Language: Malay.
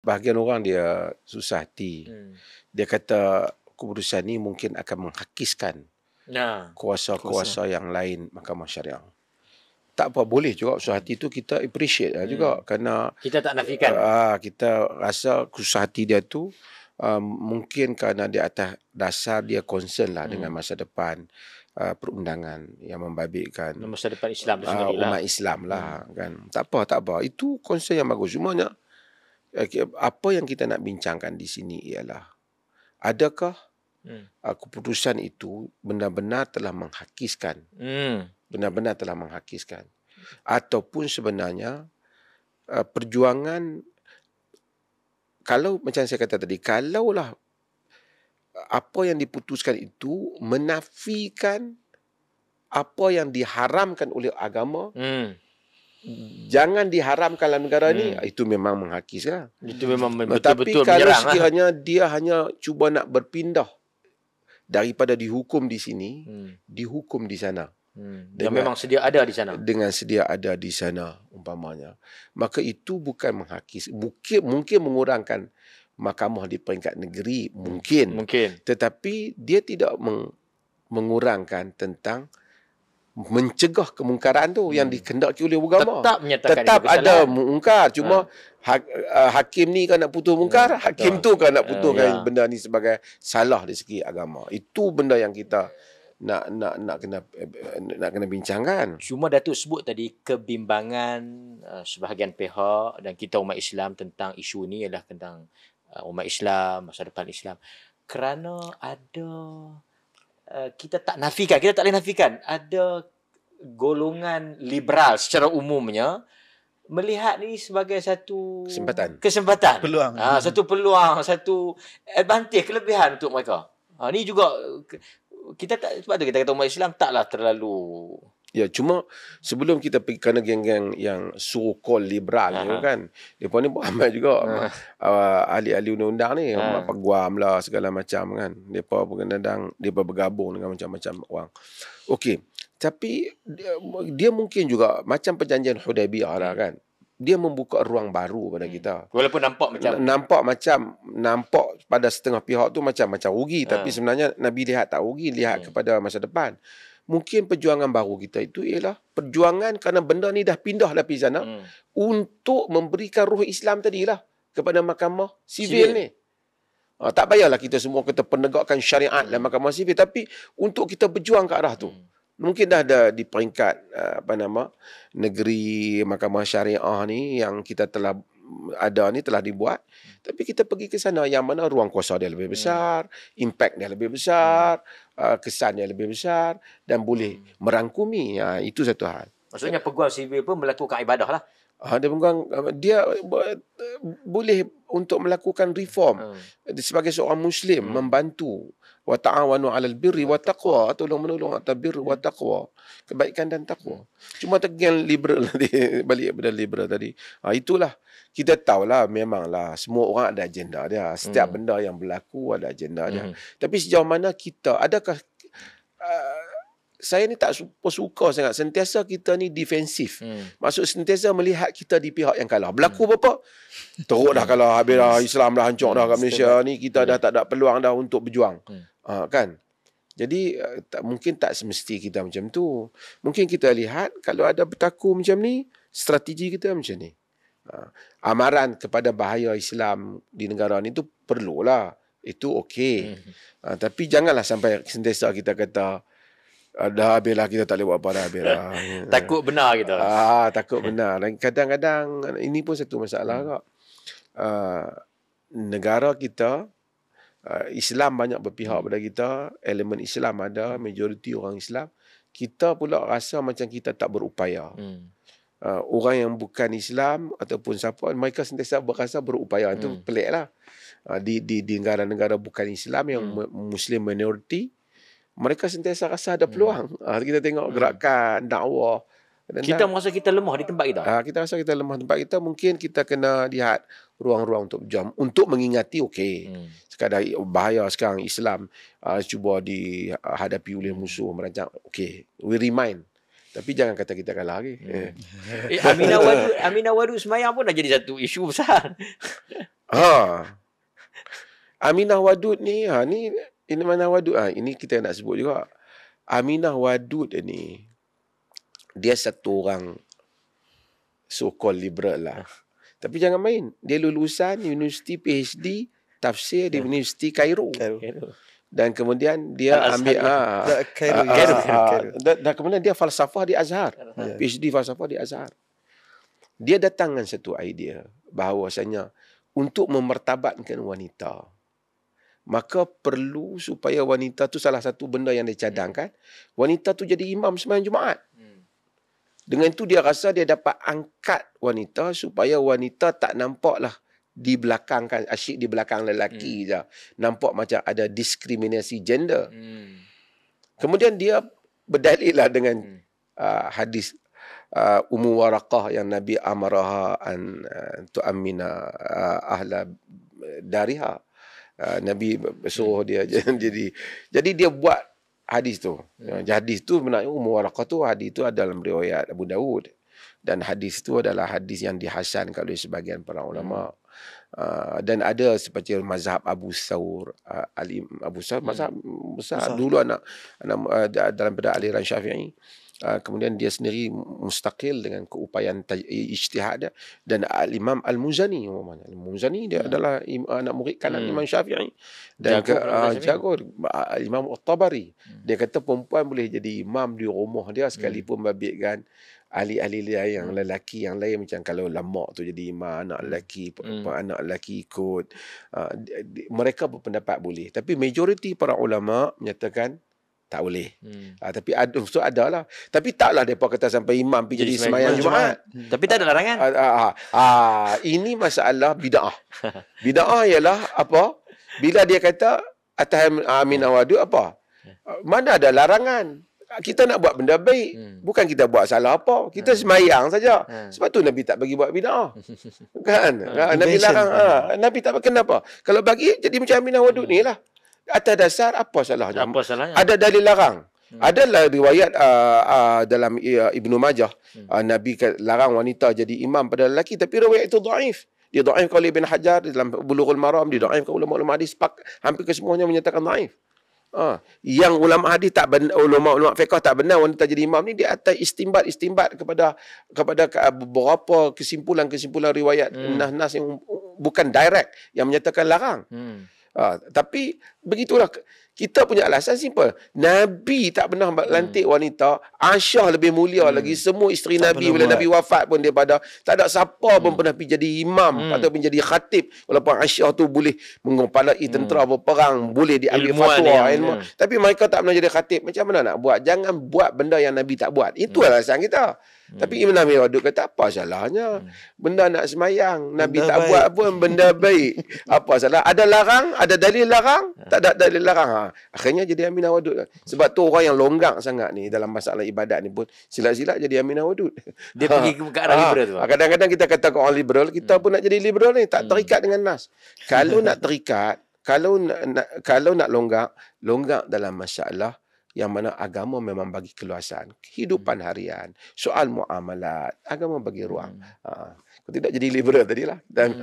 sebahagian orang dia susah hati. Dia kata keputusan ni mungkin akan menghakiskan kuasa-kuasa yang lain Mahkamah Syariah. Tak apa, boleh juga susah hati tu kita appreciate juga, kerana kita tak nafikan. Kita rasa susah hati dia tu mungkin kerana di atas dasar dia concern lah dengan masa depan perundangan yang membabitkan masa depan Islam tu sendiri umat Islam lah kan. Tak apa. Itu concern yang bagus. Cumanya apa yang kita nak bincangkan di sini ialah adakah keputusan itu benar-benar telah menghakiskan ataupun sebenarnya perjuangan, kalau macam saya kata tadi, kalaulah apa yang diputuskan itu menafikan apa yang diharamkan oleh agama, jangan diharamkan dalam negara ni, itu memang menghakiskan. Itu memang tapi betul-betul kalau menyerang sekiranya dia hanya cuba nak berpindah daripada dihukum di sini, dihukum di sana. Yang memang sedia ada di sana. Dengan sedia ada di sana umpamanya. Maka itu bukan menghakis. Mungkin mengurangkan mahkamah di peringkat negeri. Mungkin. Tetapi dia tidak mengurangkan tentang mencegah kemungkaran tu yang dikehendaki oleh agama. Tetap ada mungkar. Cuma hakim ni kan nak putus mungkar, hakim tu kan nak putuskan benda ni sebagai salah dari segi agama. Itu benda yang kita nak kena bincangkan. Cuma Datuk sebut tadi kebimbangan sebahagian pihak dan kita umat Islam tentang isu ni adalah tentang umat Islam, masa depan Islam. Kerana ada kita tak boleh nafikan ada golongan liberal secara umumnya melihat ni sebagai satu kesempatan. Peluang. Satu peluang, satu advantage, kelebihan untuk mereka. Ni juga kita tak, sebab tu kita kata umat Islam taklah terlalu. Ya, cuma sebelum kita pergi kerana geng-geng yang so-called liberal ni kan, mereka ni beramai juga ahli-ahli undang-undang ni, peguam lah segala macam kan. Mereka kadang-kadang mereka bergabung dengan macam-macam orang. Okey, tapi dia mungkin juga macam perjanjian Hudaibiyah lah kan. Dia membuka ruang baru pada kita. Walaupun nampak pada setengah pihak tu macam rugi, tapi sebenarnya Nabi lihat tak rugi, lihat kepada masa depan. Mungkin perjuangan baru kita itu ialah perjuangan kerana benda ni dah pindah dari sana untuk memberikan ruh Islam tadilah kepada mahkamah sivil ni. Tak payahlah kita semua kita penegakkan syariat dalam mahkamah sivil, tapi untuk kita berjuang ke arah tu. Mungkin dah ada di peringkat negeri mahkamah syariah ni yang kita telah ada ni telah dibuat, tapi kita pergi ke sana yang mana ruang kuasa dia lebih besar, impact dia lebih besar, kesan dia lebih besar dan boleh merangkumi. Itu satu hal. Maksudnya peguam sivil pun melakukan ibadah lah. Dia boleh untuk melakukan reform sebagai seorang Muslim, membantu wa ta'awanu 'alal birri wa taqwa, tolong-menolong atas birri wa taqwa, kebaikan dan takwa. Cuma tegian liberal tadi, balik pada liberal tadi. Itulah kita tahulah, memanglah semua orang ada agenda dia. Setiap benda yang berlaku ada agenda dia. Tapi sejauh mana kita, adakah saya ni tak suka sangat sentiasa kita ni defensif. Maksud sentiasa melihat kita di pihak yang kalah. Berlaku apa-apa, teruk dah kalah, habis dah Islam dah hancur dah kat Malaysia ni, kita dah tak ada peluang dah untuk berjuang. Kan? Jadi mungkin tak semesti kita macam tu. Mungkin kita lihat kalau ada berlaku macam ni, strategi kita macam ni. Amaran kepada bahaya Islam di negara ni tu perlulah. Itu okey. Tapi janganlah sampai sentiasa kita kata dah habislah, kita tak boleh buat apa dah, habislah. Takut benar kita. Takut benar. Dan kadang-kadang ini pun satu masalah kak. Negara kita Islam banyak berpihak pada kita, elemen Islam ada, majoriti orang Islam. Kita pula rasa macam kita tak berupaya. Orang yang bukan Islam ataupun siapa, mereka sentiasa berasa berupaya. Itu peliklah. Di negara-negara bukan Islam yang Muslim minoriti, mereka sentiasa rasa ada peluang. Kita tengok gerakan dakwah. Kita merasa kita lemah di tempat kita. Kita rasa kita lemah di tempat kita. Mungkin kita kena lihat ruang-ruang untuk berjuang. Untuk mengingati, okey. Sekadar bahaya sekarang Islam cuba dihadapi oleh musuh merancang. Okey, we remind. Tapi jangan kata kita kalah lagi. Aminah Wadud semayang pun dah jadi satu isu besar. Aminah Wadud ni, ini mana Wadud? Ini kita nak sebut juga. Aminah Wadud ni, dia satu orang so-called liberal lah. Tapi jangan main. Dia lulusan Universiti PhD Tafsir di Universiti Cairo. Dan kemudian dia ambil dan kemudian dia falsafah di Azhar. PhD falsafah di Azhar. Dia datang dengan satu idea bahawasanya untuk memertabatkan wanita, maka perlu supaya wanita tu, salah satu benda yang dicadangkan, wanita tu jadi imam sembahyang Jumaat. Dengan itu dia rasa dia dapat angkat wanita supaya wanita tak nampaklah di belakang, kan asyik di belakang lelaki je. Nampak macam ada diskriminasi gender. Kemudian dia berdalillah dengan hadis Ummu Waraqah yang Nabi amaraha an tu'ammina ahla dariha. Nabi suruh dia jadi dia buat hadis tu. Hadis tu sebenarnya Ummu Waraqah tu, hadis tu ada dalam riwayat Abu Dawud, dan hadis tu adalah hadis yang dihasankan oleh sebahagian para ulama. Dan ada seperti mazhab Abu Thawr, Abu Thawr mazhab besar dulu anak dalam pada aliran Syafi'i. Kemudian dia sendiri mustaqil dengan keupayaan ijtihad dia. Dan Imam Al-Muzani, Al-Muzani dia adalah anak murid kanan Imam Syafi'i, dan jago Imam At-Tabari. Dia kata perempuan boleh jadi imam di rumah dia sekalipun babitkan ahli-ahli yang lelaki yang lain, macam kalau lamak tu jadi imam, anak lelaki anak lelaki ikut. Mereka berpendapat boleh, tapi majoriti para ulama menyatakan tak boleh. Tapi ada lah. Tapi taklah mereka kata sampai imam pergi jadi sembahyang Jumaat. Tapi tak ada larangan. Ini masalah bid'ah. Bid'ah ialah apa? Bila dia kata atas Aminah Wadud apa? Mana ada larangan? Kita nak buat benda baik. Bukan kita buat salah apa. Kita sembahyang saja. Sebab tu Nabi tak bagi buat bid'ah. Kan? Nabi larang. Nabi tak kenapa? Kalau bagi jadi macam Aminah Wadud ni lah. Atas dasar apa salahnya? Ada dalil larang. Adalah riwayat dalam Ibnu Majah, Nabi larang wanita jadi imam pada lelaki, tapi riwayat itu dhaif. Dia dhaif oleh Ibn Hajar dalam Bulughul Maram, dia dhaif ulama-ulama hadis, hampir kesemuanya menyatakan dhaif. Yang ulama hadis tak benar, ulama fiqh tak benar wanita jadi imam ni, dia atas istimbat kepada beberapa kesimpulan riwayat nas yang bukan direct yang menyatakan larang. Tapi begitulah, kita punya alasan simple. Nabi tak pernah lantik wanita. Aisyah lebih mulia lagi. Semua isteri Nabi bila Nabi wafat pun dia pada tak ada siapa pun pernah pergi jadi imam ataupun jadi khatib. Walaupun Aisyah tu boleh mengepalai tentera berperang, boleh diambil fatwa ilmu. Tapi mereka tak pernah jadi khatib. Macam mana nak buat? Jangan buat benda yang Nabi tak buat. Itu alasan kita. Tapi Imam Nabi Wadud kata, apa salahnya? Benda nak semayang, Nabi benda tak baik. Buat pun benda baik. Apa salah? Ada larang? Ada dalil larang? Tak ada dalil larang. Akhirnya jadi Aminah Wadud. Sebab tu orang yang longgang sangat ni dalam masalah ibadat ni pun silat-silat jadi Aminah Wadud. Dia pergi ke arah liberal tu. Kadang-kadang kita kata orang liberal, kita pun nak jadi liberal ni. Tak terikat dengan nas. Kalau nak terikat, kalau nak longgak dalam masalah yang mana agama memang bagi keluasan, kehidupan harian, soal muamalat, agama bagi ruang. Kau tidak jadi liberal tadilah. Dan